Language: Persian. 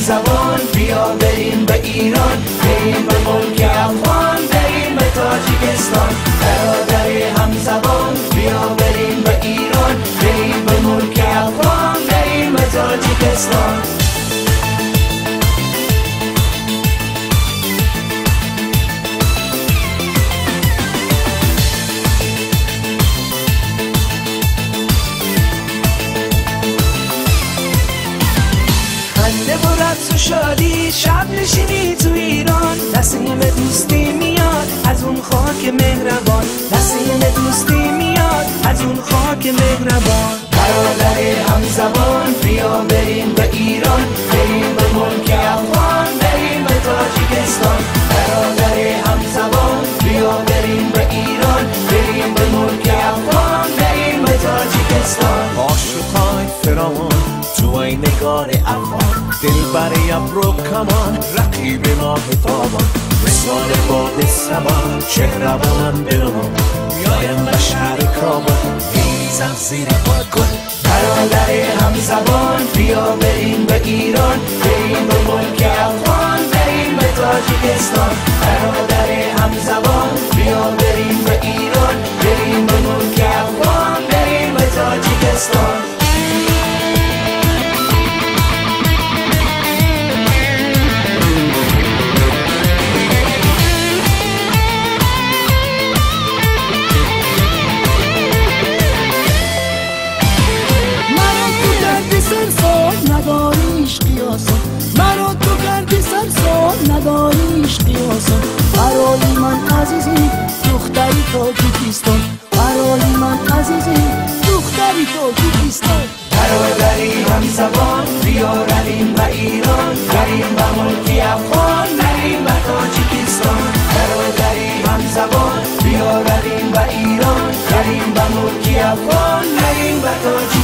همزبان بیا بریم به ایران، بریم به ملک افغان، بریم به تاجیکستان. برادر همزبان بیا بریم به ایران، بریم به ملک افغان، بریم به تاجیکستان. خنده و رقص و شادی شب نشینی تو ایران، نسیم دوستی میاد از اون خاک مهربان، نسیم دوستی میاد از اون خاک مهربان. برادر همزبان بیا بریم به ایران، بریم به ملک افغان، بریم به تاجیکستان. برادر همزبان بیا بریم به ایران، بریم به ملک افغان، بریم به تاجیکستان. عاشقای فراوان تو ای نگار افغان، دل بری ابرو کمان، رقیب ماه تابان، مثال باد سبان، چهره با من بنما، میایم به شهر کابل، میریزم زیر گل. برادر همزبان بیا بریم به ایران، بریم به ملک افغان، بریم به تاجیکستان. برادر همزبان بیا بریم به ایران، بریم به ملک افغان، بریم به تاجیکستان. نداریش قیاسم، برای من عزیزی دختری تاجیکستان، برای من عزیزی دختری تاجیکستان. برادری همزبان بیا بریم به ایران، بریم به ملک افغان، بریم به تاجیکستان. برادری همزبان بیا بریم به ایران، بریم به ملک افغان، بریم به تاجیکستان.